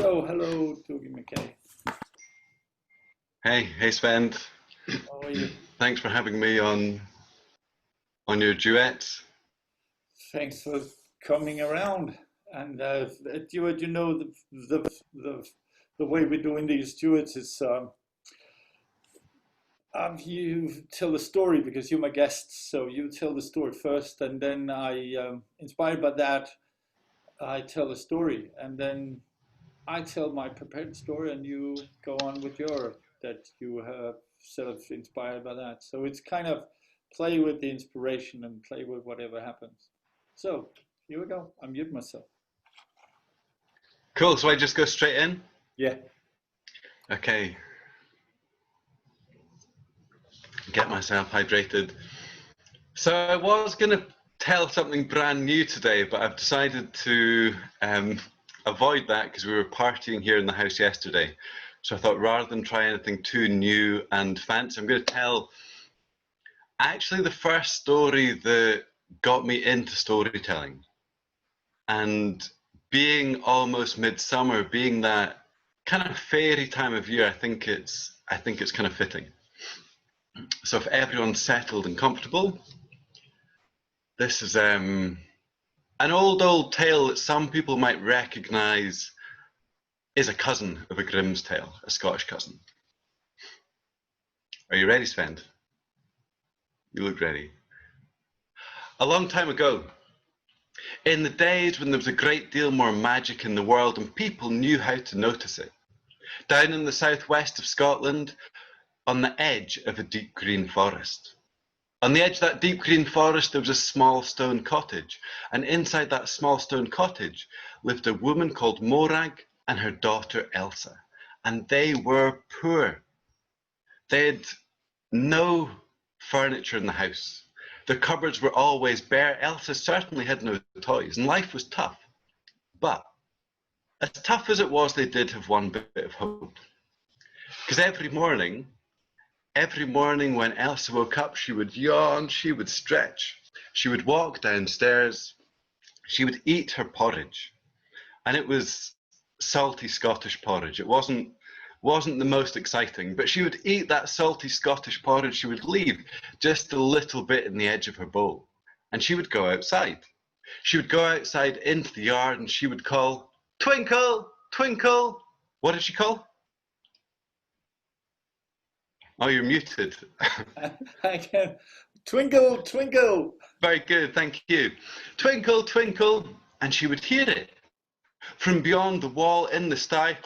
Hello, Dougie Mackay. Hey Svend. How are you? Thanks for having me on your duets. Thanks for coming around. And Duet, the way we're doing these duets is you tell the story because you're my guest, so you tell the story first, and then inspired by that, I tell a story, and then I tell my prepared story, and you go on with your that you have sort of inspired by that. So it's kind of play with the inspiration and play with whatever happens. So here we go. I mute myself. Cool, so I just go straight in? Yeah. Okay. Get myself hydrated. So I was going to tell something brand new today, but I've decided to avoid that because we were partying here in the house yesterday. So I thought rather than try anything too new and fancy, I'm going to tell actually the first story that got me into storytelling. And being almost midsummer, being that kind of fairy time of year, I think it's kind of fitting. So if everyone's settled and comfortable, this is an old tale that some people might recognise is a cousin of a Grimm's tale, a Scottish cousin. Are you ready, Svend? You look ready. A long time ago, in the days when there was a great deal more magic in the world and people knew how to notice it, down in the southwest of Scotland, on the edge of a deep green forest. On the edge of that deep green forest, there was a small stone cottage, and inside that small stone cottage lived a woman called Morag and her daughter Elsa, and they were poor. They had no furniture in the house. The cupboards were always bare. Elsa certainly had no toys, and life was tough. But as tough as it was, they did have one bit of hope. Because every morning when Elsa woke up, she would yawn, she would stretch, she would walk downstairs, she would eat her porridge. And it was salty Scottish porridge. It wasn't the most exciting, but she would eat that salty Scottish porridge. She would leave just a little bit in the edge of her bowl, and she would go outside. She would go outside into the yard, and she would call, "Twinkle, twinkle." What did she call? Oh, you're muted. I can. Twinkle, twinkle. Very good, thank you. Twinkle, twinkle, and she would hear it from beyond the wall in the sty.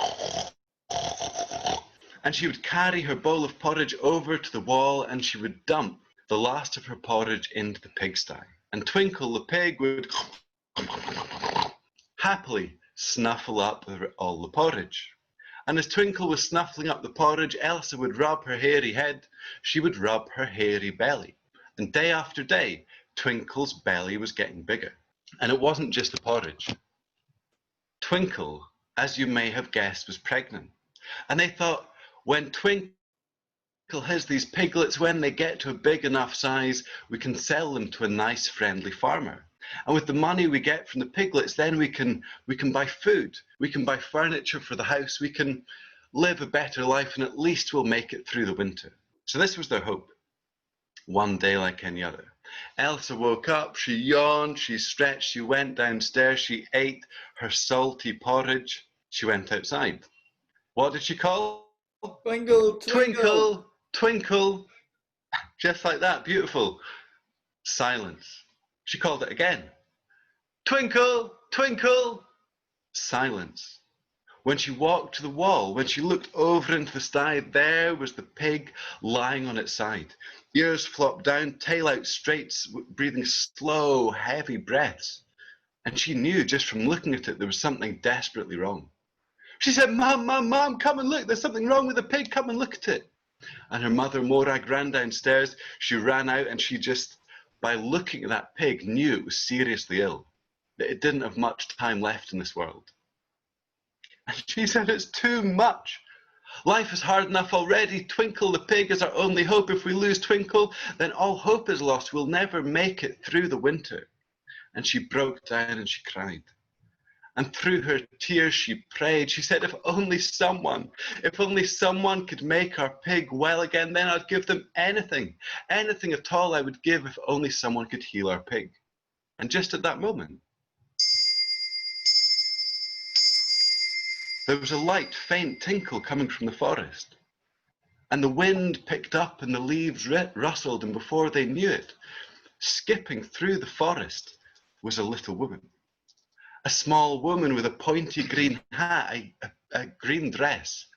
And she would carry her bowl of porridge over to the wall, and she would dump the last of her porridge into the pigsty. And Twinkle the pig would happily snuffle up all the porridge. And as Twinkle was snuffling up the porridge, Elsa would rub her hairy head, she would rub her hairy belly. And day after day, Twinkle's belly was getting bigger. And it wasn't just the porridge. Twinkle, as you may have guessed, was pregnant. And they thought, when Twinkle has these piglets, when they get to a big enough size, we can sell them to a nice, friendly farmer. And with the money we get from the piglets, then we can buy food, we can buy furniture for the house, we can live a better life, and at least we'll make it through the winter. So this was their hope. One day like any other. Elsa woke up, she yawned, she stretched, she went downstairs, she ate her salty porridge, she went outside. What did she call? Twinkle, twinkle. Twinkle, twinkle. Just like that, beautiful. Silence. She called it again. Twinkle, twinkle. Silence. When she walked to the wall, when she looked over into the sty, there was the pig lying on its side. Ears flopped down, tail out straight, breathing slow, heavy breaths. And she knew just from looking at it there was something desperately wrong. She said, "Mom, Mom, Mom, come and look, there's something wrong with the pig, come and look at it." And her mother, Morag, ran downstairs. She ran out, and she just, by looking at that pig, knew it was seriously ill, that it didn't have much time left in this world. And she said, "It's too much. Life is hard enough already. Twinkle the pig is our only hope. If we lose Twinkle, then all hope is lost. We'll never make it through the winter." And she broke down and she cried. And through her tears she prayed. She said, if only someone could make our pig well again, then I'd give them anything at all I would give if only someone could heal our pig. And just at that moment, there was a light, faint tinkle coming from the forest. And the wind picked up and the leaves rustled, and before they knew it, skipping through the forest was a little woman. A small woman with a pointy green hat, a green dress,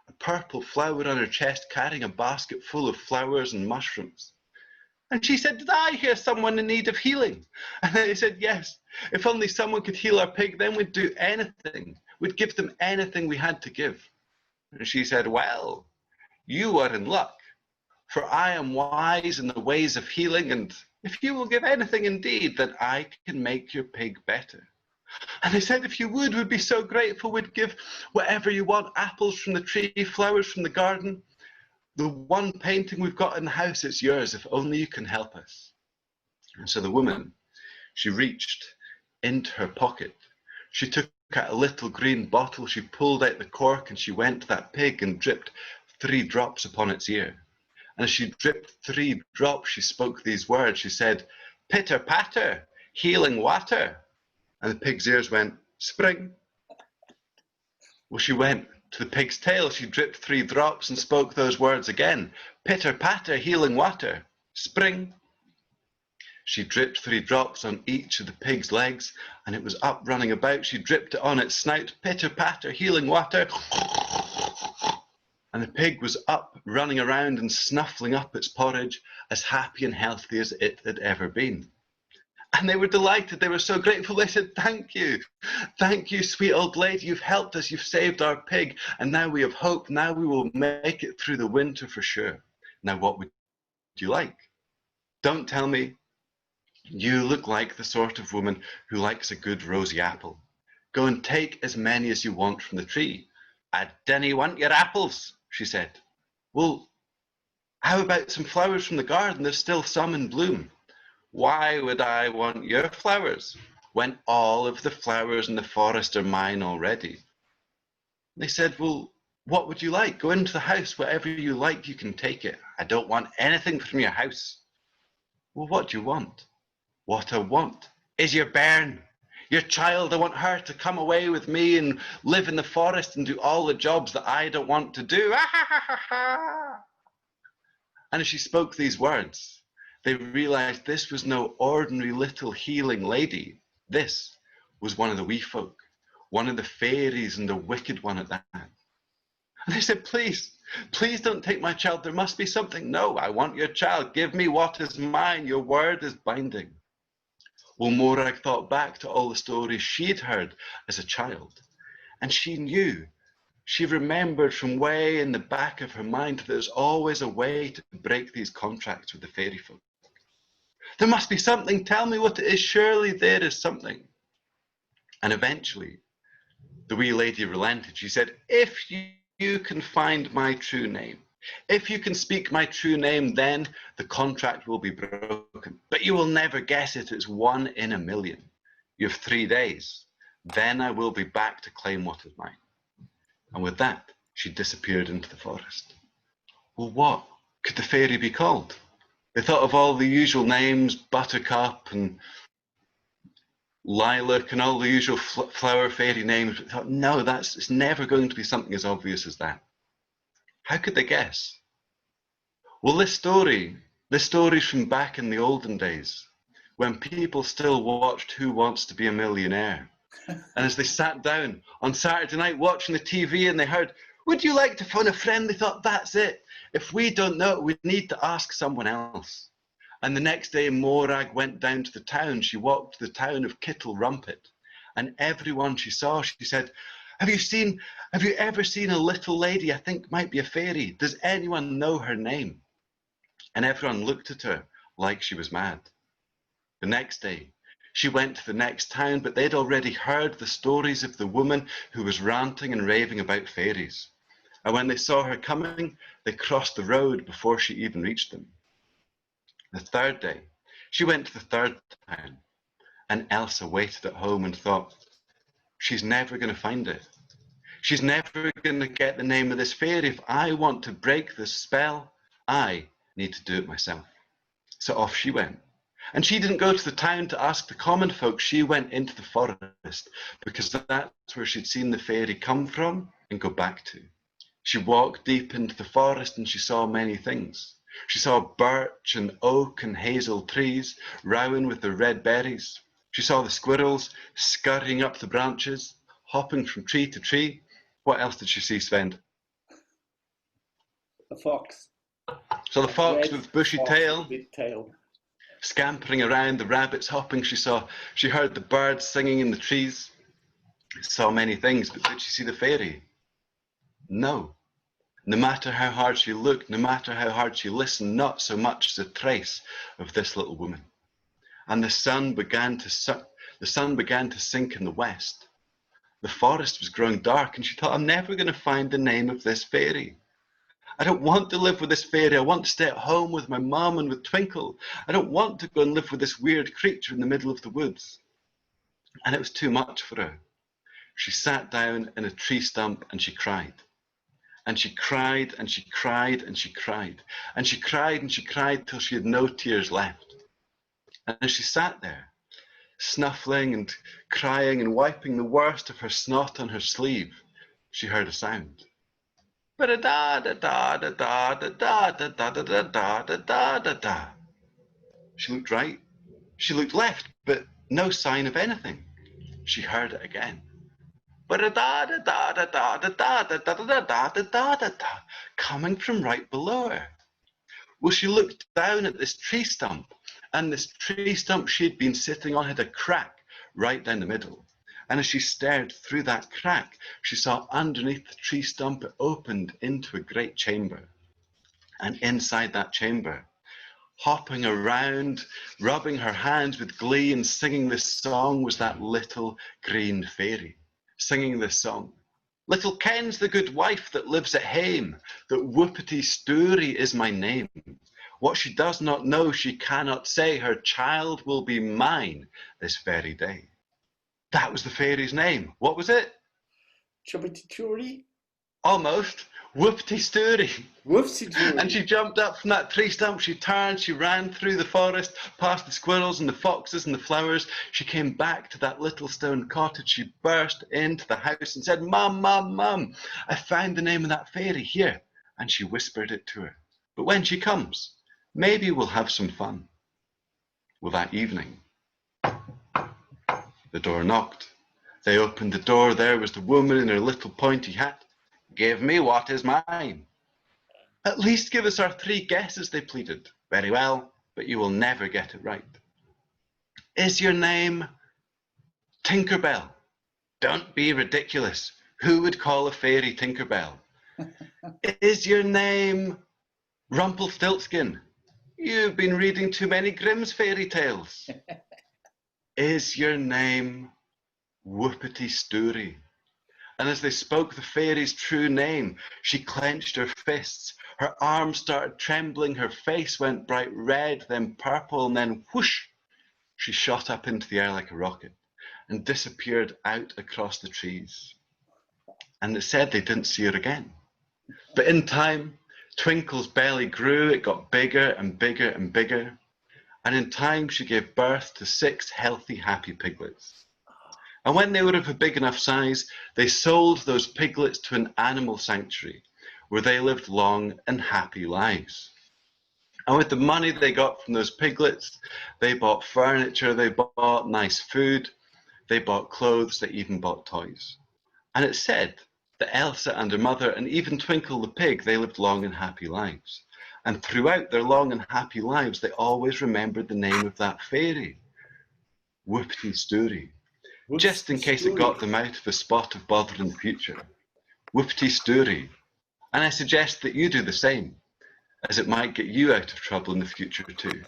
a purple flower on her chest, carrying a basket full of flowers and mushrooms. And she said, did I hear someone in need of healing? And they said, yes, if only someone could heal our pig, then we'd do anything. We'd give them anything we had to give. And she said, well, you are in luck, for I am wise in the ways of healing, and if you will give anything indeed, then I can make your pig better. And they said, if you would, we'd be so grateful. We'd give whatever you want, apples from the tree, flowers from the garden. The one painting we've got in the house, it's yours, if only you can help us. And so the woman, she reached into her pocket. She took out a little green bottle. She pulled out the cork and she went to that pig and dripped 3 drops upon its ear. And as she dripped 3 drops, she spoke these words. She said, pitter patter, healing water. And the pig's ears went, spring. Well, she went to the pig's tail. She dripped 3 drops and spoke those words again. Pitter patter, healing water, spring. She dripped 3 drops on each of the pig's legs, and it was up running about. She dripped it on its snout. Pitter patter, healing water. And the pig was up running around and snuffling up its porridge, as happy and healthy as it had ever been. And they were delighted. They were so grateful. They said, thank you, sweet old lady. You've helped us. You've saved our pig. And now we have hope. Now we will make it through the winter for sure. Now, what would you like? Don't tell me. You look like the sort of woman who likes a good rosy apple. Go and take as many as you want from the tree. I dinna want your apples, she said. Well, how about some flowers from the garden? There's still some in bloom. Why would I want your flowers when all of the flowers in the forest are mine already? They said, well, what would you like? Go into the house, whatever you like, you can take it. I don't want anything from your house. Well, what do you want? What I want is your bairn, your child. I want her to come away with me and live in the forest and do all the jobs that I don't want to do. And as she spoke these words, they realized this was no ordinary little healing lady. This was one of the wee folk, one of the fairies, and the wicked one at that. And they said, please don't take my child. There must be something. No, I want your child. Give me what is mine. Your word is binding. Well, Morag thought back to all the stories she'd heard as a child, and she knew, she remembered from way in the back of her mind that there's always a way to break these contracts with the fairy folk. There must be something. Tell me what it is. Surely there is something. And eventually, the wee lady relented. She said, if you can find my true name, if you can speak my true name, then the contract will be broken. But you will never guess it. It's 1 in a million. You have 3 days. Then I will be back to claim what is mine. And with that, she disappeared into the forest. Well, what could the fairy be called? They thought of all the usual names, Buttercup and Lilac and all the usual flower fairy names. But they thought, no, it's never going to be something as obvious as that. How could they guess? Well, this story's from back in the olden days, when people still watched Who Wants to Be a Millionaire. And as they sat down on Saturday night watching the TV and they heard, would you like to phone a friend? They thought, that's it. If we don't know it, we need to ask someone else. And the next day, Morag went down to the town. She walked to the town of Kittle Rumpet. And everyone she saw, she said, have you ever seen a little lady I think might be a fairy? Does anyone know her name? And everyone looked at her like she was mad. The next day, she went to the next town, but they'd already heard the stories of the woman who was ranting and raving about fairies. And when they saw her coming, they crossed the road before she even reached them. The 3rd day, she went to the 3rd town, and Elsa waited at home and thought, she's never going to find it. She's never going to get the name of this fairy. If I want to break this spell, I need to do it myself. So off she went. And she didn't go to the town to ask the common folk. She went into the forest because that's where she'd seen the fairy come from and go back to. She walked deep into the forest and she saw many things. She saw birch and oak and hazel trees rowan with their red berries. She saw the squirrels scurrying up the branches, hopping from tree to tree. What else did she see, Svend? A fox. So the fox with bushy tail, big tail, scampering around, the rabbits hopping. She heard the birds singing in the trees. Saw many things, but did she see the fairy? No. No matter how hard she looked, no matter how hard she listened, not so much as a trace of this little woman. And the sun began to sink in the west. The forest was growing dark, and she thought, I'm never going to find the name of this fairy. I don't want to live with this fairy. I want to stay at home with my mum and with Twinkle. I don't want to go and live with this weird creature in the middle of the woods. And it was too much for her. She sat down in a tree stump and she cried. And she cried and she cried and she cried. And she cried and she cried till she had no tears left. And as she sat there, snuffling and crying and wiping the worst of her snot on her sleeve, she heard a sound. She looked right, she looked left, but no sign of anything. She heard it again. Coming from right below her. Well, she looked down at this tree stump, and this tree stump she'd been sitting on had a crack right down the middle. And as she stared through that crack, she saw underneath the tree stump it opened into a great chamber. And inside that chamber, hopping around, rubbing her hands with glee and singing this song, was that little green fairy, singing this song. Little Ken's the good wife that lives at hame, that whoopity stoorie is my name. What she does not know she cannot say, her child will be mine this very day. That was the fairy's name. What was it? Chubbity-choory? Almost. Whoopity-stoorie. Whoopsie-doorie. And she jumped up from that tree stump, she turned, she ran through the forest, past the squirrels and the foxes and the flowers. She came back to that little stone cottage. She burst into the house and said, Mum, Mum, Mum, I found the name of that fairy here. And she whispered it to her. But when she comes, maybe we'll have some fun. Well, that evening, the door knocked. They opened the door. There was the woman in her little pointy hat. Give me what is mine. At least give us our 3 guesses, they pleaded. Very well, but you will never get it right. Is your name Tinkerbell? Don't be ridiculous. Who would call a fairy Tinkerbell? Is your name Rumpelstiltskin? You've been reading too many Grimm's fairy tales. Is your name Whoopity Stoorie? And as they spoke the fairy's true name, she clenched her fists. Her arms started trembling. Her face went bright red, then purple, and then whoosh, she shot up into the air like a rocket and disappeared out across the trees. And it said they didn't see her again. But in time, Twinkle's belly grew. It got bigger and bigger and bigger. And in time, she gave birth to 6 healthy, happy piglets. And when they were of a big enough size, they sold those piglets to an animal sanctuary where they lived long and happy lives. And with the money they got from those piglets, they bought furniture, they bought nice food, they bought clothes, they even bought toys. And it said that Elsa and her mother and even Twinkle the pig, they lived long and happy lives. And throughout their long and happy lives, they always remembered the name of that fairy, Whoopity Stoorie. Just in case it got them out of a spot of bother in the future. Whoopity Stoorie. And I suggest that you do the same, as it might get you out of trouble in the future too.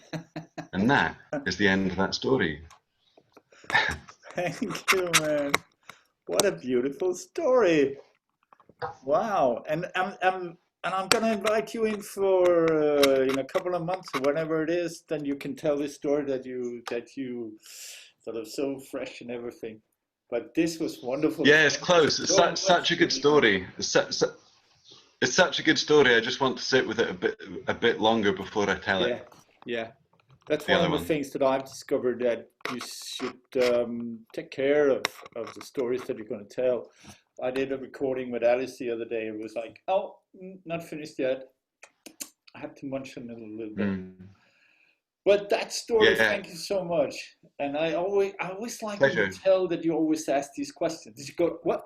And that is the end of that story. Thank you, man. What a beautiful story. Wow. And I'm gonna invite you in for in a couple of months or whenever it is. Then you can tell this story that you sort of so fresh and everything. But this was wonderful. Yeah, it's close. It's such a good story. It's such a good story. I just want to sit with it a bit longer before I tell Yeah, it. yeah. That's The one other of the one. things that I've discovered, that you should take care of the stories that you're going to tell. I did a recording with Alice the other day. It was like, oh, not finished yet. I have to munch on it a little bit. But that story, Yeah, thank you so much. And I always like when you pleasure. tell that you always ask these questions. Did you go, what?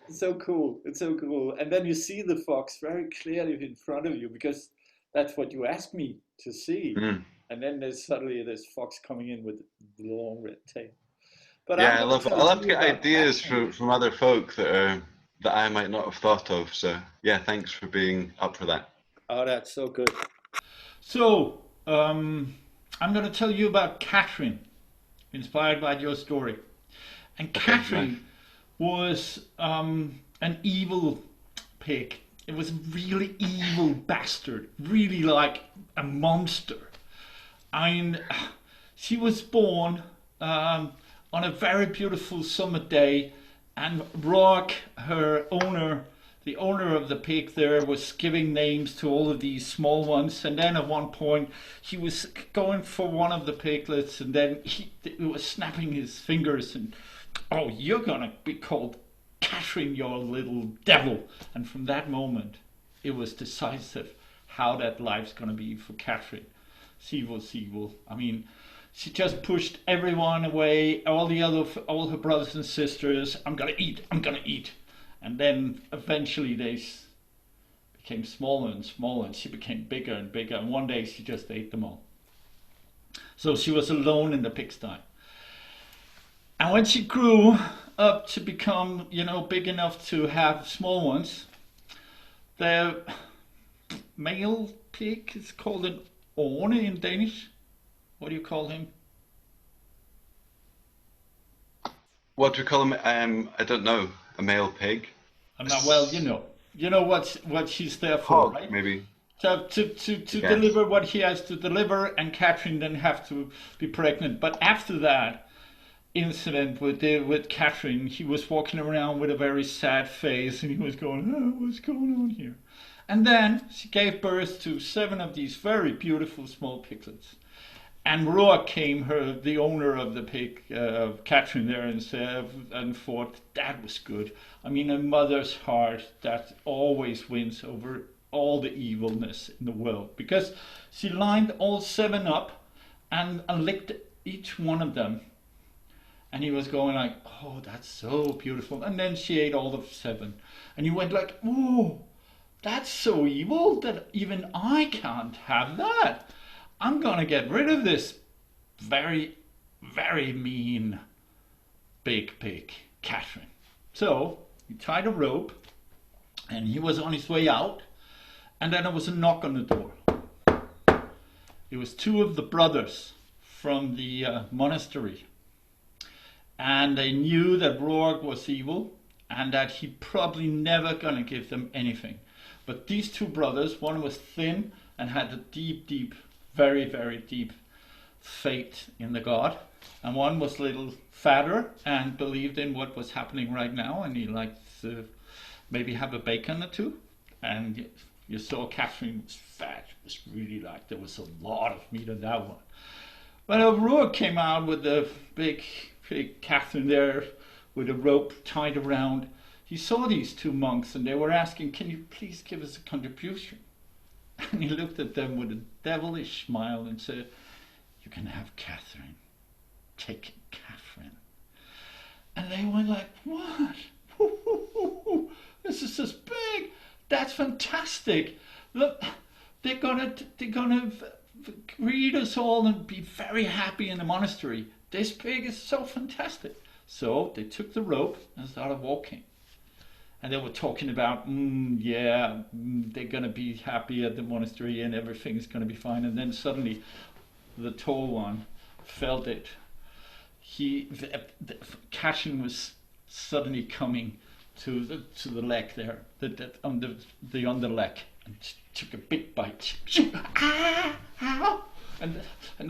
It's so cool. It's so cool. And then you see the fox very clearly in front of you, because that's what you asked me to see. Mm. And then there's suddenly this fox coming in with the long red tail. But I'm Yeah, going to I tell love to you get about ideas Katerine. from other folk that I might not have thought of. So yeah, thanks for being up for that. Oh, that's so good. So, I'm going to tell you about Katerine, inspired by your story. And Okay, nice. Katerine was an evil pig. It was a really evil bastard, really like a monster. I mean, she was born on a very beautiful summer day, and Rourke, her owner, the owner of the pig there, was giving names to all of these small ones. And then at one point, he was going for one of the piglets, and then he was snapping his fingers and, oh, you're gonna be called Katerine, your little devil. And from that moment, it was decisive how that life's gonna be for Katerine. She was evil. I mean, she just pushed everyone away, all her brothers and sisters. I'm gonna eat. And then eventually they became smaller and smaller, and she became bigger and bigger. And one day she just ate them all. So she was alone in the pigsty. And when she grew up to become, big enough to have small ones, the male pig is called an orne in Danish. What do you call him? What do we call him? I don't know. A male pig. Well, you know what she's there for, Hog, right? maybe. So to deliver what he has to deliver, and Katerine then have to be pregnant. But after that incident with Katerine, he was walking around with a very sad face, and he was going, "Oh, what's going on here?" And then she gave birth to 7 of these very beautiful small piglets. And Rourke came, the owner of the pig, Katerine there, and said, and thought that was good. I mean, a mother's heart that always wins over all the evilness in the world, because she lined all 7 up and licked each one of them. And he was going like, "Oh, that's so beautiful." And then she ate all of 7. And he went like, "Oh, that's so evil that even I can't have that. I'm gonna get rid of this very, very mean big pig, Katerine." So he tied a rope, and he was on his way out, and then there was a knock on the door. It was 2 of the brothers from the monastery, and they knew that Rourke was evil and that he probably never gonna give them anything. But these 2 brothers, one was thin and had a deep, very, very deep faith in the God, and one was a little fatter and believed in what was happening right now, and he liked to maybe have a bacon or 2. And you saw Katerine was fat. It was really like there was a lot of meat on that one. When Rourke came out with the big Katerine there with a rope tied around, he saw these 2 monks, and they were asking, "Can you please give us a contribution?" And he looked at them with a devilish smile and said, "You can have Katerine. Take Katerine." And they went like, "What? This is just big. That's fantastic. Look, they're gonna greet us all and be very happy in the monastery. This pig is so fantastic." So they took the rope and started walking. And they were talking about, they're going to be happy at the monastery and everything's going to be fine. And then suddenly the tall one felt it. Katerine was suddenly coming to the leg there, the under leg, and took a big bite. Ow! And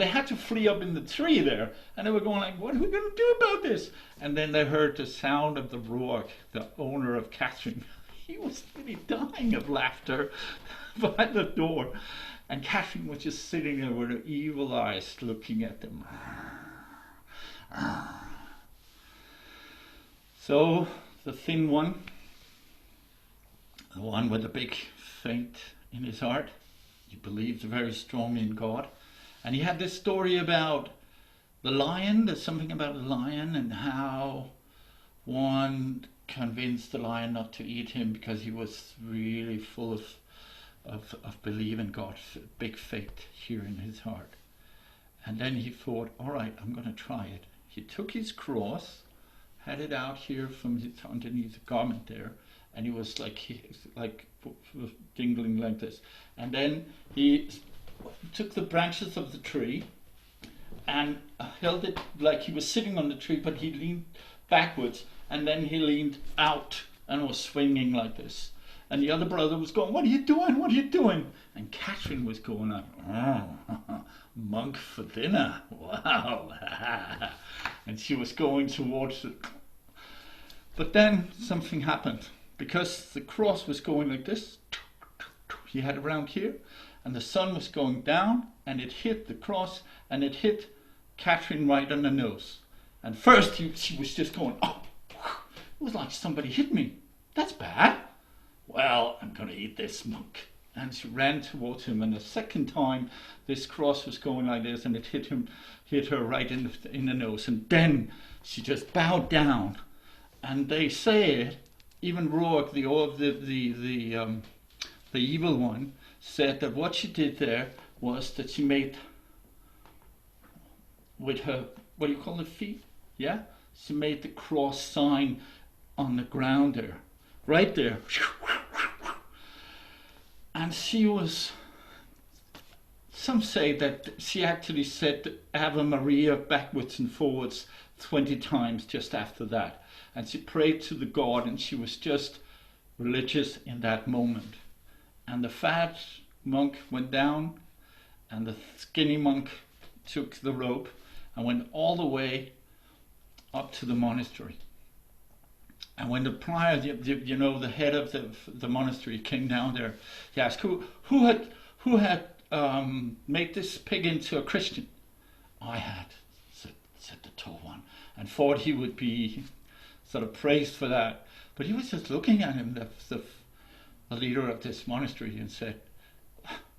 they had to flee up in the tree there, and they were going like, what are we going to do about this? And then they heard the sound of the Ruach, the owner of Katerine. He was really dying of laughter by the door, and Katerine was just sitting there with her evil eyes looking at them. So the thin one, the one with the big faith in his heart, he believed very strongly in God. And he had this story about the lion. There's something about a lion and how one convinced the lion not to eat him because he was really full of belief in God, big faith here in his heart. And then he thought, all right, I'm going to try it. He took his cross, had it out here from his, underneath the garment there, and he was like dingling like this. And then he took the branches of the tree and held it like he was sitting on the tree, but he leaned backwards, and then he leaned out and was swinging like this. And the other brother was going, what are you doing? What are you doing? And Katerine was going like, oh, monk for dinner. Wow. And she was going towards it. But then something happened. Because the cross was going like this, he had around here, and the sun was going down, and it hit the cross, and it hit Katerine right on the nose. And first she was just going, oh, it was like somebody hit me. That's bad. Well, I'm going to eat this monk. And she ran towards him, and the second time this cross was going like this, and it hit her right in the nose. And then she just bowed down. And they said, even Ruach, the evil one, said that what she did there was that she made, with her, what do you call it, feet? Yeah? She made the cross sign on the ground there, right there. And she was, some say that she actually said Ave Maria backwards and forwards 20 times just after that. And she prayed to the God, and she was just religious in that moment. And the fat monk went down, and the skinny monk took the rope and went all the way up to the monastery. And when the prior, the head of the monastery came down there, he asked, who had made this pig into a Christian? I had, said the tall one, and thought he would be sort of praised for that. But he was just looking at him, the leader of this monastery, and said,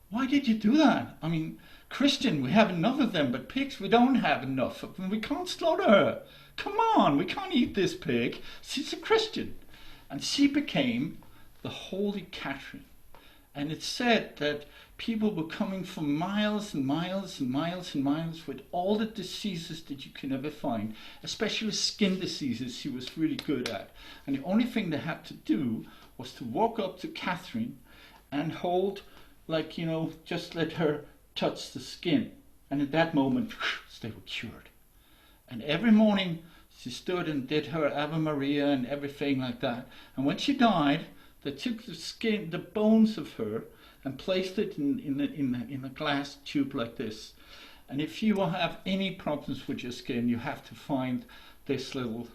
why did you do that? I mean, Christian, we have enough of them, but pigs, we don't have enough of them. We can't slaughter her. Come on, we can't eat this pig. She's a Christian. And she became the Holy Katerine. And it's said that people were coming from miles and miles and miles and miles with all the diseases that you can ever find, especially skin diseases she was really good at. And the only thing they had to do was to walk up to Katerine and hold, like, just let her touch the skin. And at that moment, they were cured. And every morning she stood and did her Ave Maria and everything like that. And when she died, they took the skin, the bones of her, and placed it in a glass tube like this. And if you have any problems with your skin, you have to find this little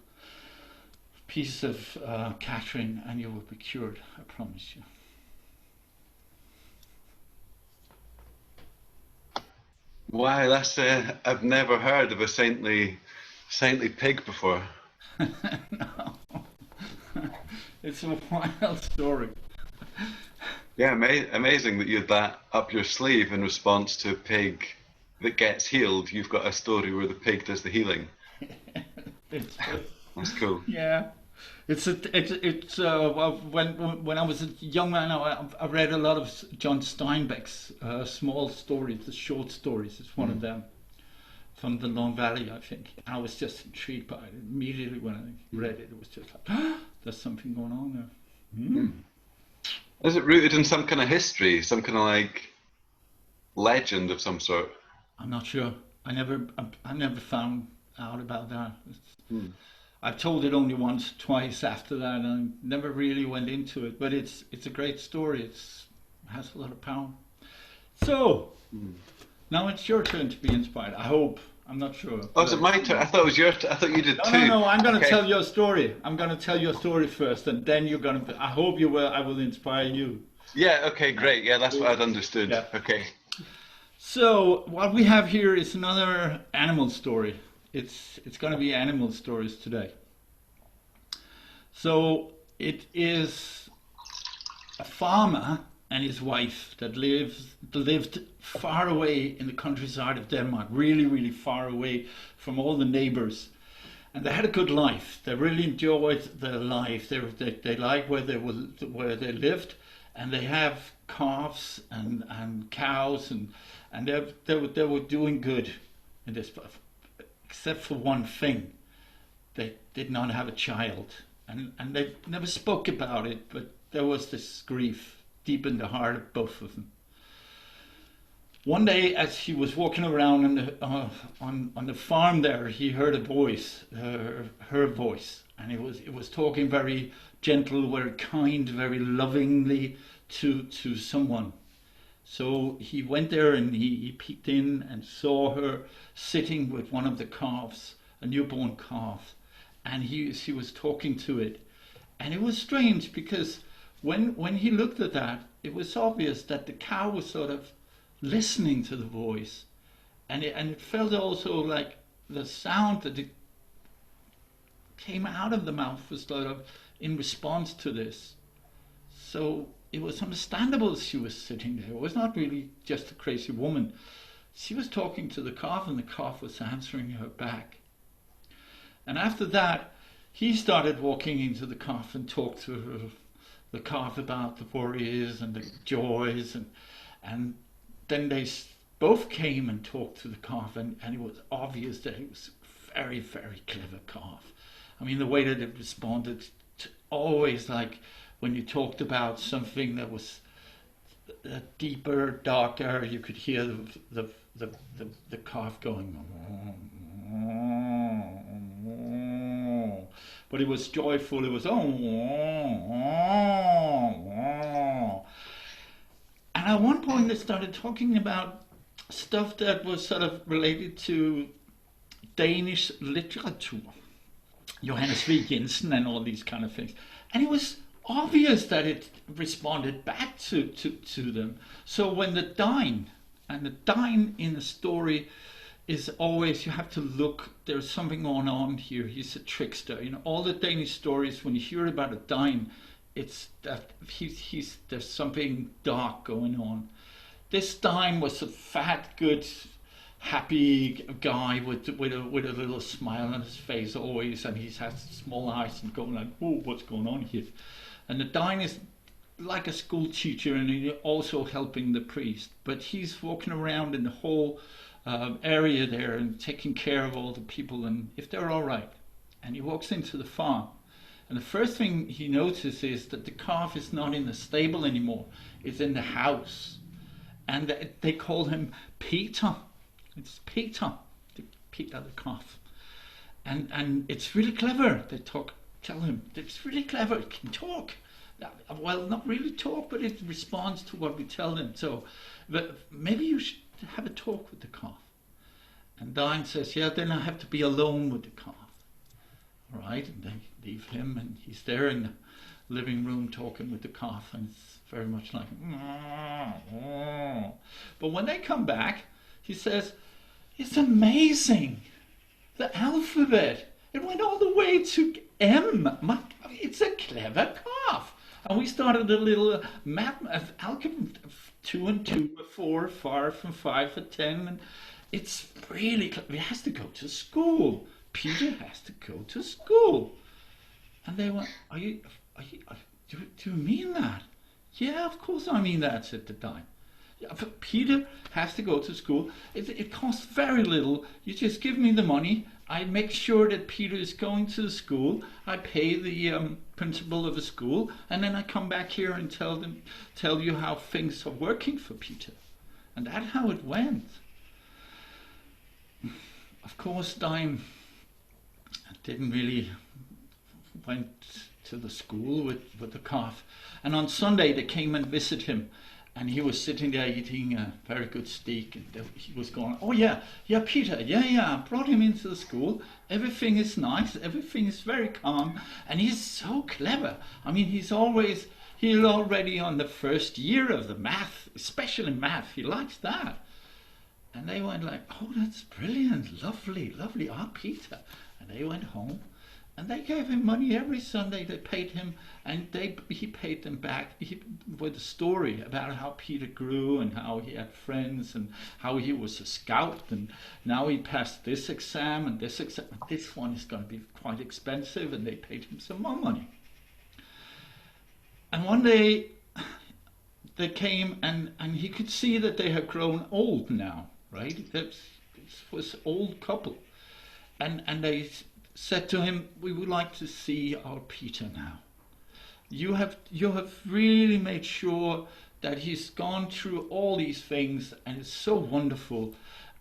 piece of Katerine, and you will be cured, I promise you. Wow, that's I've never heard of a saintly pig before. No. It's a wild story. Yeah, amazing that you had that up your sleeve in response to a pig that gets healed. You've got a story where the pig does the healing. That's cool. Yeah, it's when I was a young man, I read a lot of John Steinbeck's small stories, the short stories. It's one of them from the Long Valley, I think. I was just intrigued by it immediately when I read it. It was just like, there's something going on there. Mm. Is it rooted in some kind of history, some kind of like legend of some sort? I'm not sure. I never found out about that. I've told it only once, twice after that, and I never really went into it. But it's a great story. It has a lot of power. So Now it's your turn to be inspired. I hope. I'm not sure. Oh, is it my turn? I thought it was your turn. I thought you did No, two. no, no. I'm going to Okay. tell your story. I'm going to tell your story first, and then you're going to. I hope you will. I will inspire you. Yeah. Okay. Great. Yeah, that's what I'd understood. Yeah. Okay. So what we have here is another animal story. It's going to be animal stories today. So it is a farmer and his wife that lived far away in the countryside of Denmark, really, really far away from all the neighbors. And they had a good life. They really enjoyed their life. They liked where they lived, and they have calves and cows, and they were doing good in this, except for one thing. They did not have a child, and they never spoke about it, but there was this grief deep in the heart of both of them. One day, as he was walking around on the farm there, he heard a voice, her voice, and it was talking very gentle, very kind, very lovingly to someone. So he went there and he peeked in and saw her sitting with one of the calves, a newborn calf, and he was talking to it, and it was strange because when he looked at that, it was obvious that the cow was sort of listening to the voice, and it felt also like the sound that it came out of the mouth was sort of in response to this. So it was understandable she was sitting there. It was not really just a crazy woman. She was talking to the calf, and the calf was answering her back. And after that, he started walking into the calf and talked to the calf about the worries and the joys, and then they both came and talked to the calf, and it was obvious that it was a very, very clever calf. I mean, the way that it responded to always, like when you talked about something that was deeper, darker, you could hear the calf going. But it was joyful. It was And at one point they started talking about stuff that was sort of related to Danish literature, Johannes V. Jensen and all these kind of things. And it was obvious that it responded back to them. So when the dine in a story is always, you have to look, there's something going on here. He's a trickster. You know, all the Danish stories, when you hear about a dine, it's that there's something dark going on. This dine was a fat, good, happy guy with a little smile on his face always, and he has small eyes and going like, oh, what's going on here? And the dine is like a school teacher, and he's also helping the priest, but he's walking around in the whole area there and taking care of all the people and if they're all right. And he walks into the farm, and the first thing he notices is that the calf is not in the stable anymore, it's in the house, and they call him Peter. It's Peter the calf, and it's really clever. They tell him it's really clever, it can talk. Well, not really talk, but it responds to what we tell them. So but maybe you should have a talk with the calf. And Dine says, yeah, then I have to be alone with the calf. All right, and they leave him, and he's there in the living room talking with the calf, and it's very much like, but when they come back, he says, it's amazing, the alphabet, it went all the way to M. It's a clever calf. And we started a little map of algebra, 2 and 2 are 4, 5 and 5 are 10, and it's really clever. He has to go to school. Peter has to go to school. And they went, do you mean that? Yeah, of course I mean that, said the Dine. Yeah, but Peter has to go to school. It costs very little. You just give me the money. I make sure that Peter is going to the school. I pay the principal of the school, and then I come back here and tell you how things are working for Peter. And that's how it went. Of course, Dime didn't really went to the school with the calf. And on Sunday they came and visit him. And he was sitting there eating a very good steak, and he was going, "Oh yeah, yeah, Peter, yeah, I brought him into the school. Everything is nice, everything is very calm, and he's so clever. I mean, he's already on the first year of the math, especially math. He likes that." And they went like, "Oh, that's brilliant, lovely, lovely, Peter." And they went home. And they gave him money every Sunday. They paid him, and he paid them back with a story about how Peter grew and how he had friends and how he was a scout, and now he passed this exam and this exam. This one is going to be quite expensive, and they paid him some more money. And one day they came, and he could see that they had grown old now, right? This was an old couple, and they said to him, "We would like to see our Peter now. You have really made sure that he's gone through all these things, and it's so wonderful.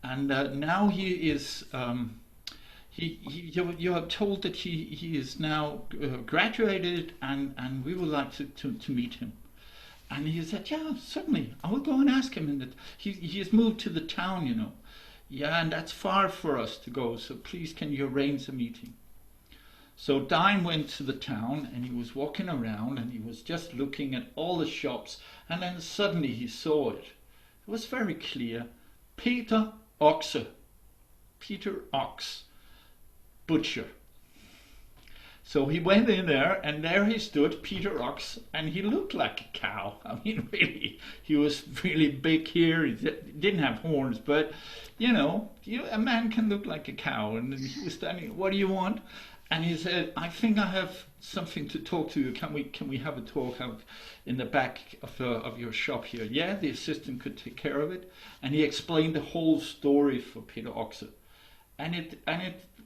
And now he is. You have told that he is now graduated, and we would like to meet him." And he said, "Yeah, certainly. I will go and ask him." And he has moved to the town, you know. "Yeah, and that's far for us to go, so please can you arrange a meeting?" So Dine went to the town, and he was walking around, and he was just looking at all the shops, and then suddenly he saw it. It was very clear. Peter Oxe. Peter Oxe. Butcher. So he went in there, and there he stood, Peter Oxe, and he looked like a cow. I mean, really, he was really big here. He didn't have horns, but, you know, a man can look like a cow. And he was standing, "What do you want?" And he said, "I think I have something to talk to you. Can we have a talk out in the back of your shop here?" Yeah, the assistant could take care of it. And he explained the whole story for Peter Oxe. And it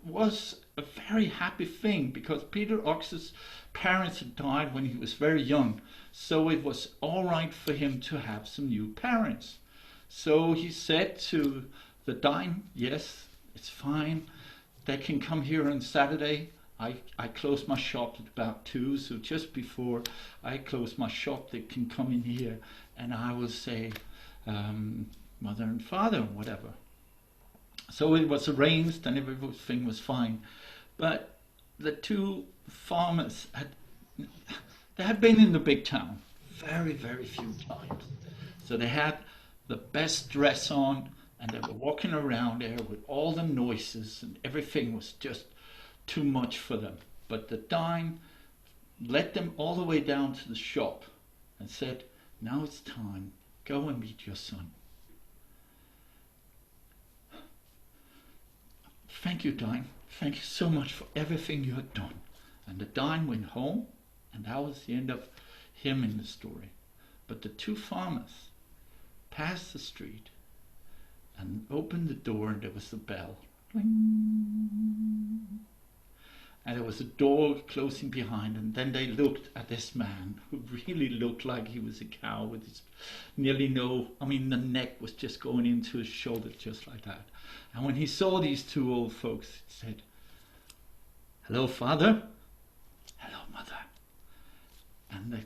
was a very happy thing, because Peter Oxe's parents had died when he was very young. So it was all right for him to have some new parents. So he said to the Dine, "Yes, it's fine. They can come here on Saturday. I close my shop at about 2, so just before I close my shop, they can come in here, and I will say mother and father, whatever." So it was arranged, and everything was fine. But the two farmers had been in the big town very, very few times. So they had the best dress on, and they were walking around there with all the noises, and everything was just too much for them. But the Dine led them all the way down to the shop and said, "Now it's time. Go and meet your son." "Thank you, Dine. Thank you so much for everything you had done." And the Dine went home, and that was the end of him in the story. But the two farmers passed the street and opened the door, and there was the bell. Ring. And there was a door closing behind, and then they looked at this man who really looked like he was a cow with his the neck was just going into his shoulder just like that. And when he saw these two old folks, he said, "Hello, father. Hello, mother." And they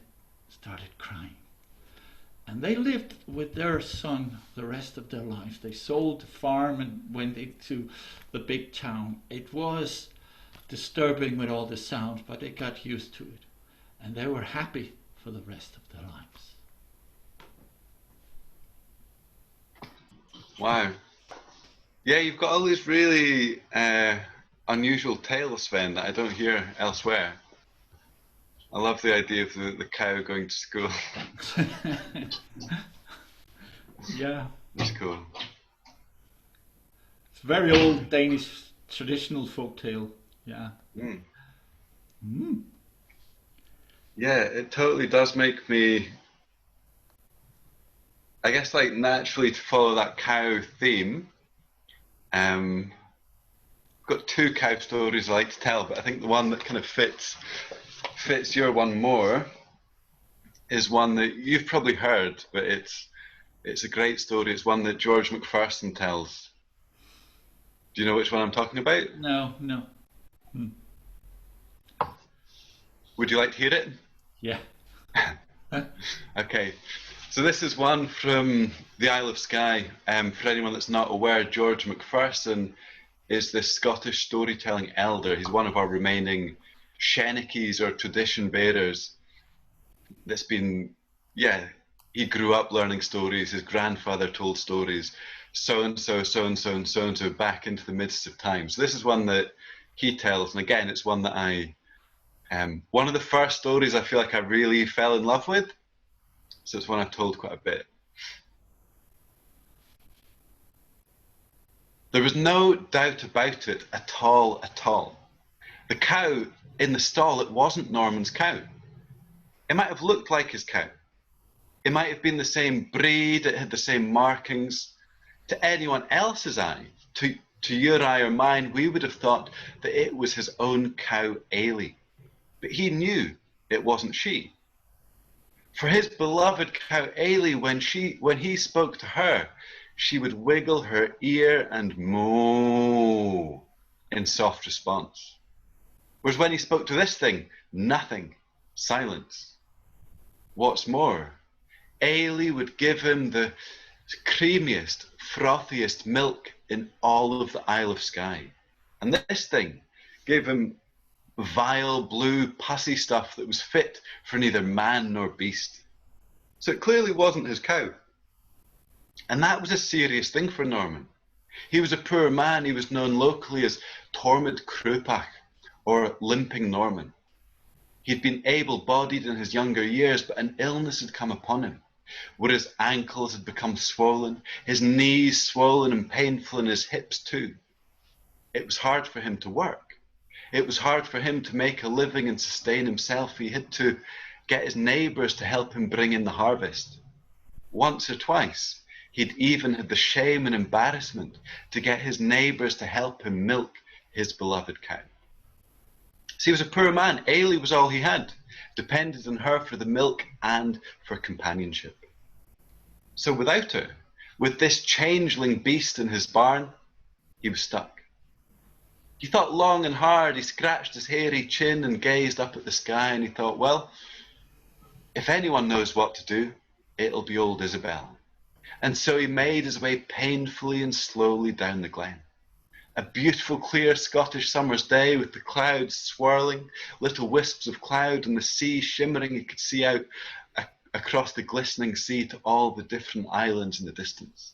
started crying. And they lived with their son the rest of their lives. They sold the farm and went into the big town. It was disturbing with all the sounds, but they got used to it. And they were happy for the rest of their lives. Wow. Yeah, you've got all these really unusual tales, Sven, that I don't hear elsewhere. I love the idea of the cow going to school. Yeah. That's cool. It's a very old Danish traditional folktale. Yeah. Mm. Mm. Yeah, it totally does make me, I guess, like naturally to follow that cow theme. I've got two cow stories I like to tell, but I think the one that kind of fits your one more is one that you've probably heard, but it's a great story. It's one that George Macpherson tells. Do you know which one I'm talking about? No. Hmm. Would you like to hear it? Yeah. Okay. So this is one from the Isle of Skye. For anyone that's not aware, George Macpherson is this Scottish storytelling elder. He's one of our remaining Shenikis or tradition bearers that's been, yeah, he grew up learning stories. His grandfather told stories, so-and-so, so-and-so, and so-and-so, back into the midst of time. So this is one that he tells, and again, it's one that one of the first stories I feel like I really fell in love with. So it's one I've told quite a bit. There was no doubt about it at all, at all. The cow in the stall, it wasn't Norman's cow. It might have looked like his cow. It might have been the same breed, it had the same markings. To anyone else's eye, to your eye or mine, we would have thought that it was his own cow, Ailey. But he knew it wasn't she. For his beloved cow, Ailey, when he spoke to her, she would wiggle her ear and moo in soft response. Whereas when he spoke to this thing, nothing, silence. What's more, Ailey would give him the creamiest, frothiest milk in all of the Isle of Skye. And this thing gave him vile, blue, pussy stuff that was fit for neither man nor beast. So it clearly wasn't his cow. And that was a serious thing for Norman. He was a poor man. He was known locally as Tormod Krupach, or Limping Norman. He'd been able-bodied in his younger years, but an illness had come upon him, where his ankles had become swollen, his knees swollen and painful, and his hips too. It was hard for him to work. It was hard for him to make a living and sustain himself. He had to get his neighbours to help him bring in the harvest. Once or twice, he'd even had the shame and embarrassment to get his neighbours to help him milk his beloved cow. So he was a poor man. Ailey was all he had, depended on her for the milk and for companionship. So without her, with this changeling beast in his barn, he was stuck. He thought long and hard. He scratched his hairy chin and gazed up at the sky, and he thought, well, if anyone knows what to do, it'll be old Isabel. And so he made his way painfully and slowly down the glen. A beautiful, clear Scottish summer's day with the clouds swirling, little wisps of cloud, and the sea shimmering. He could see out across the glistening sea to all the different islands in the distance.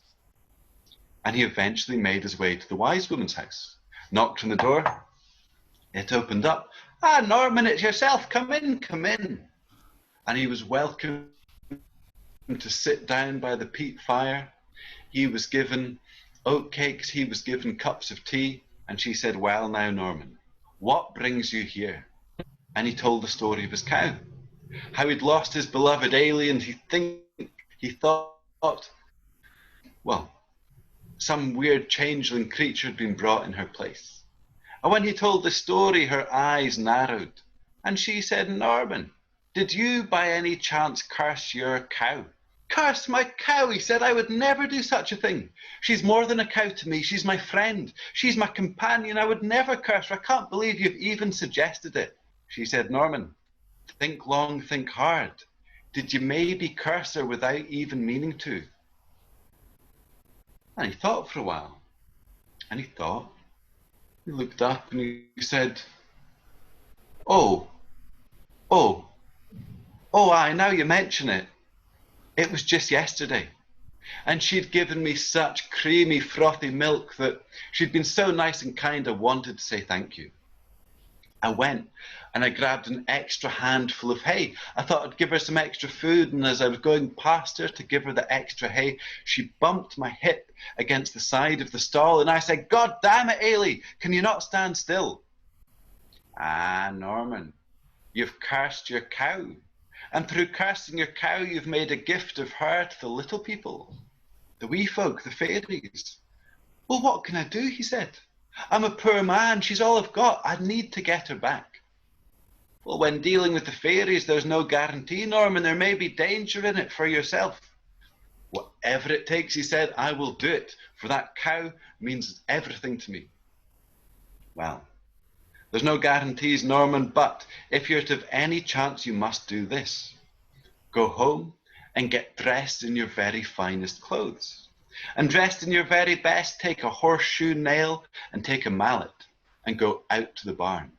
And he eventually made his way to the wise woman's house, knocked on the door. It opened up. "Ah, Norman, it's yourself. Come in, come in." And he was welcomed to sit down by the peat fire. He was given oat cakes, he was given cups of tea, and she said, "Well now, Norman, what brings you here?" And he told the story of his cow, how he'd lost his beloved Ailey, and he thought, well, some weird changeling creature had been brought in her place. And when he told the story, her eyes narrowed, and she said, "Norman, did you by any chance curse your cow?" "Curse my cow," he said. "I would never do such a thing. She's more than a cow to me. She's my friend. She's my companion. I would never curse her. I can't believe you've even suggested it." She said, "Norman, think long, think hard. Did you maybe curse her without even meaning to?" And he thought for a while. And he thought. He looked up and he said, Oh, aye, now you mention it. It was just yesterday. And she'd given me such creamy, frothy milk that she'd been so nice and kind I wanted to say thank you. I went and I grabbed an extra handful of hay. I thought I'd give her some extra food, and as I was going past her to give her the extra hay, she bumped my hip against the side of the stall, and I said, "God damn it, Ailey, can you not stand still?" "Ah, Norman, you've cursed your cow. And through cursing your cow, you've made a gift of her to the little people, the wee folk, the fairies." "Well, what can I do?" he said. "I'm a poor man. She's all I've got. I need to get her back." "Well, when dealing with the fairies, there's no guarantee, Norman. There may be danger in it for yourself." "Whatever it takes," he said, "I will do it, for that cow means everything to me." "Well, there's no guarantees, Norman, but if you're to have any chance, you must do this. Go home and get dressed in your very finest clothes. And dressed in your very best, take a horseshoe nail and take a mallet and go out to the barn.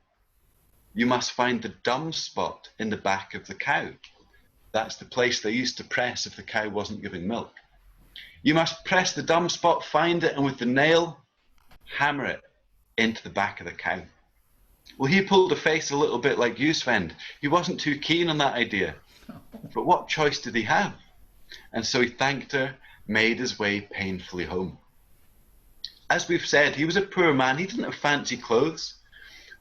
You must find the dumb spot in the back of the cow. That's the place they used to press if the cow wasn't giving milk. You must press the dumb spot, find it, and with the nail, hammer it into the back of the cow. Well, he pulled a face a little bit like you, Svend. He wasn't too keen on that idea. But what choice did he have? And so he thanked her, made his way painfully home. As we've said, he was a poor man. He didn't have fancy clothes,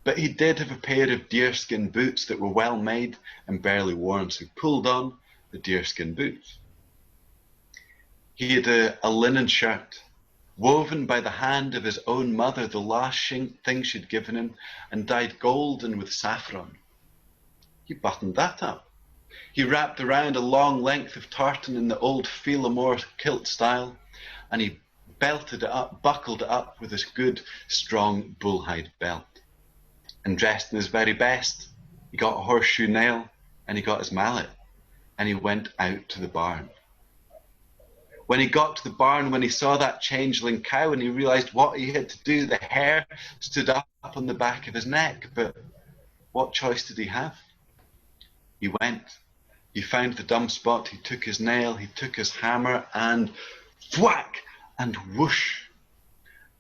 but he did have a pair of deerskin boots that were well made and barely worn, so he pulled on the deerskin boots. He had a linen shirt, woven by the hand of his own mother, the last thing she'd given him, and dyed golden with saffron. He buttoned that up. He wrapped around a long length of tartan in the old Philomore kilt style, and he belted it up, buckled it up with his good, strong bullhide belt. And dressed in his very best, he got a horseshoe nail and he got his mallet, and he went out to the barn. When he got to the barn, when he saw that changeling cow and he realized what he had to do, the hair stood up on the back of his neck. But what choice did he have? He went. He found the dumb spot. He took his nail. He took his hammer and thwack and whoosh.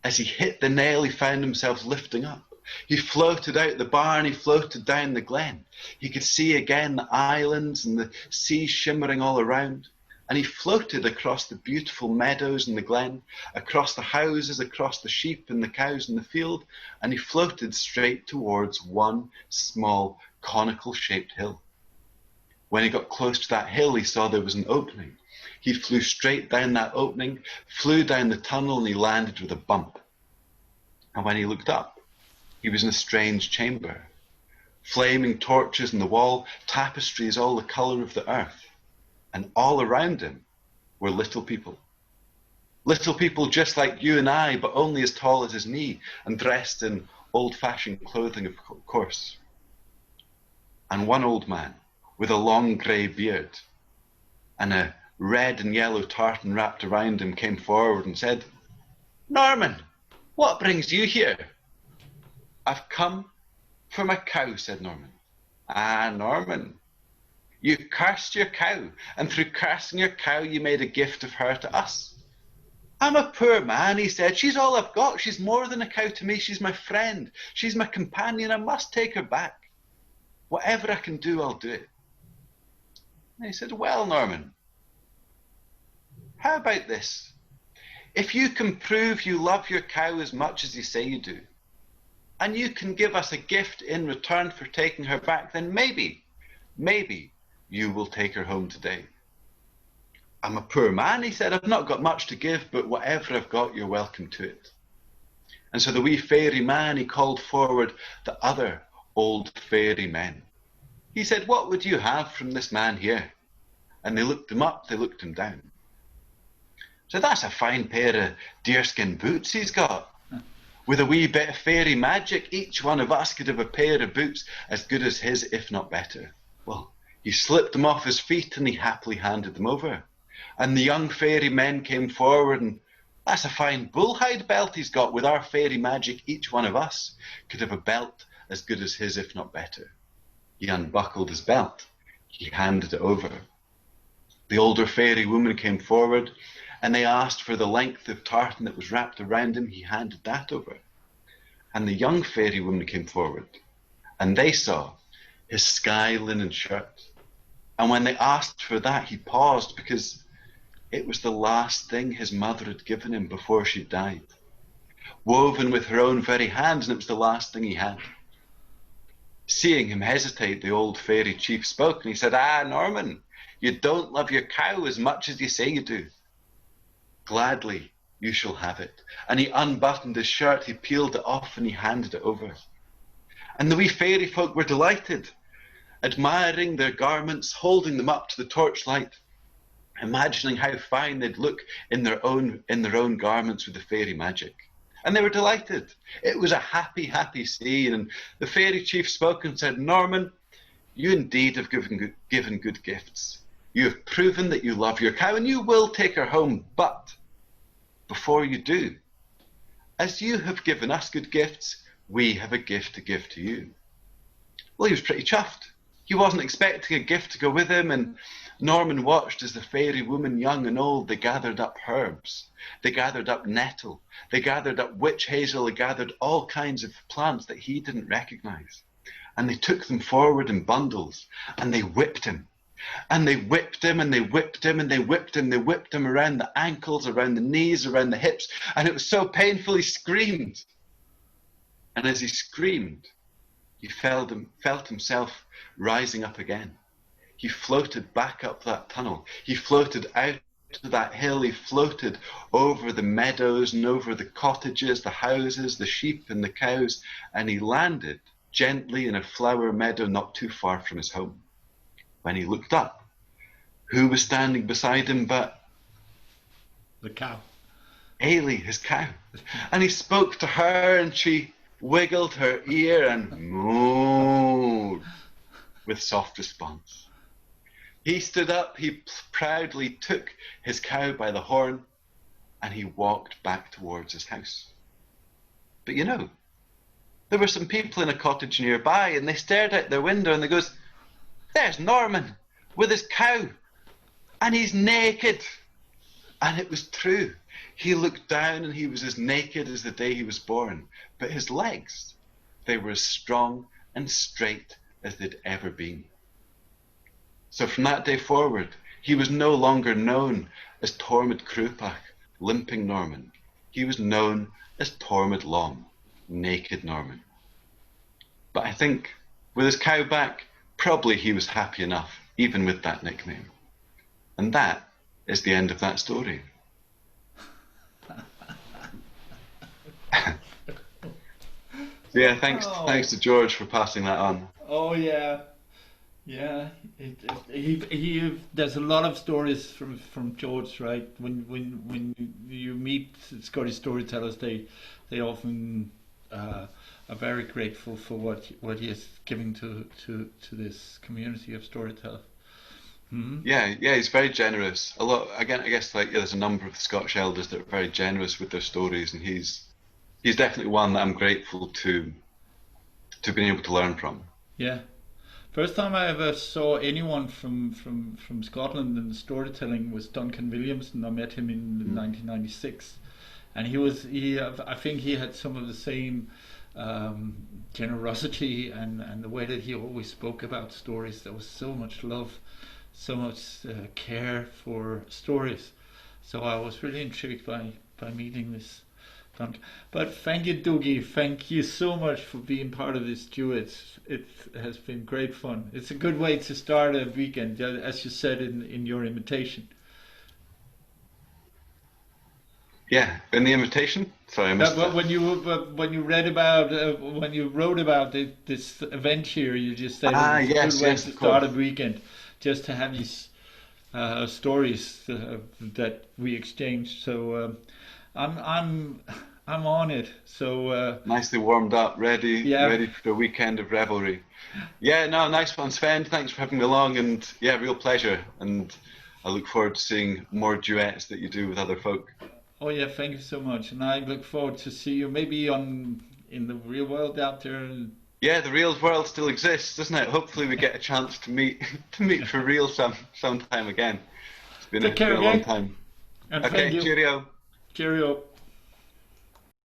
As he hit the nail, he found himself lifting up. He floated out the barn. He floated down the glen. He could see again the islands and the sea shimmering all around. And he floated across the beautiful meadows in the glen, across the houses, across the sheep and the cows in the field, and he floated straight towards one small conical-shaped hill. When he got close to that hill, he saw there was an opening. He flew straight down that opening, flew down the tunnel, and he landed with a bump. And when he looked up, he was in a strange chamber. Flaming torches in the wall, tapestries all the colour of the earth. And all around him were little people. Little people just like you and I, but only as tall as his knee, and dressed in old-fashioned clothing, of course. And one old man with a long grey beard and a red and yellow tartan wrapped around him came forward and said, "Norman, what brings you here?" "I've come for my cow," said Norman. "Ah, Norman, you cursed your cow, and through cursing your cow, you made a gift of her to us." "I'm a poor man," he said. "She's all I've got. She's more than a cow to me. She's my friend. She's my companion. I must take her back. Whatever I can do, I'll do it." And he said, "Well, Norman, how about this? If you can prove you love your cow as much as you say you do, and you can give us a gift in return for taking her back, then maybe you will take her home today." "I'm a poor man," he said. "I've not got much to give, but whatever I've got, you're welcome to it." And so the wee fairy man, he called forward the other old fairy men. He said, "What would you have from this man here?" And they looked him up, they looked him down. "So that's a fine pair of deerskin boots he's got. With a wee bit of fairy magic, each one of us could have a pair of boots as good as his, if not better." Well, he slipped them off his feet and he happily handed them over. And the young fairy men came forward and, "That's a fine bullhide belt he's got. With our fairy magic, each one of us could have a belt as good as his, if not better." He unbuckled his belt. He handed it over. The older fairy woman came forward and they asked for the length of tartan that was wrapped around him. He handed that over. And the young fairy woman came forward and they saw his sky linen shirt. And when they asked for that, he paused because it was the last thing his mother had given him before she died. Woven with her own very hands, and it was the last thing he had. Seeing him hesitate, the old fairy chief spoke and he said, "Ah, Norman, you don't love your cow as much as you say you do. Gladly you shall have it." And he unbuttoned his shirt, he peeled it off and he handed it over. And the wee fairy folk were delighted, admiring their garments, holding them up to the torchlight, imagining how fine they'd look in their own garments with the fairy magic. And they were delighted. It was a happy, happy scene. And the fairy chief spoke and said, "Norman, you indeed have given good gifts. You have proven that you love your cow and you will take her home. But before you do, as you have given us good gifts, we have a gift to give to you. Well, he was pretty chuffed. He wasn't expecting a gift to go with him, and Norman watched as the fairy woman, young and old, they gathered up herbs. They gathered up nettle. They gathered up witch hazel. They gathered all kinds of plants that he didn't recognize. And they took them forward in bundles, and they whipped him. And they whipped him, and they whipped him, and they whipped him. They whipped him around the ankles, around the knees, around the hips. And it was so painful, he screamed. And as he screamed, he felt himself rising up again. He floated back up that tunnel. He floated out to that hill. He floated over the meadows and over the cottages, the houses, the sheep and the cows. And he landed gently in a flower meadow not too far from his home. When he looked up, who was standing beside him but the cow. Ailey, his cow. And he spoke to her, and she wiggled her ear and mooed with soft response. He stood up, he proudly took his cow by the horn, and he walked back towards his house. But you know, there were some people in a cottage nearby, and they stared out their window and they goes, "There's Norman with his cow, and he's naked." And it was true. He looked down and he was as naked as the day he was born. But his legs, they were as strong and straight as they'd ever been. So from that day forward, he was no longer known as Tormod Krupak, limping Norman. He was known as Tormod Lom, naked Norman. But I think with his cow back, probably he was happy enough, even with that nickname. And that is the end of that story. Yeah, thanks to George for passing that on. Oh yeah, there's a lot of stories from George, right? When you meet Scottish storytellers, they often are very grateful for what he is giving to this community of storytellers. Mm-hmm. Yeah, he's very generous. A lot again. I guess there's a number of Scottish elders that are very generous with their stories, and he's definitely one that I'm grateful to being able to learn from. Yeah, first time I ever saw anyone from Scotland in storytelling was Duncan Williamson. I met him in 1996, and I think he had some of the same generosity and the way that he always spoke about stories. There was so much love, so much care for stories. So I was really intrigued by meeting this. But thank you, Dougie. Thank you so much for being part of this duet. It has been great fun. It's a good way to start a weekend, as you said in your invitation. Yeah, in the invitation. Sorry, I missed that. When you read about when you wrote about this event here, you just said it's a good way to start a weekend, just to have these stories that we exchanged. So I'm on it. So nicely warmed up, ready for the weekend of revelry. Yeah, no, nice one, Sven. Thanks for having me along, and yeah, real pleasure. And I look forward to seeing more duets that you do with other folk. Oh yeah, thank you so much, and I look forward to see you maybe in the real world out there. Yeah, the real world still exists, doesn't it? Hopefully, we get a chance to meet for real sometime again. It's been a long time. And okay, cheerio. Cheerio.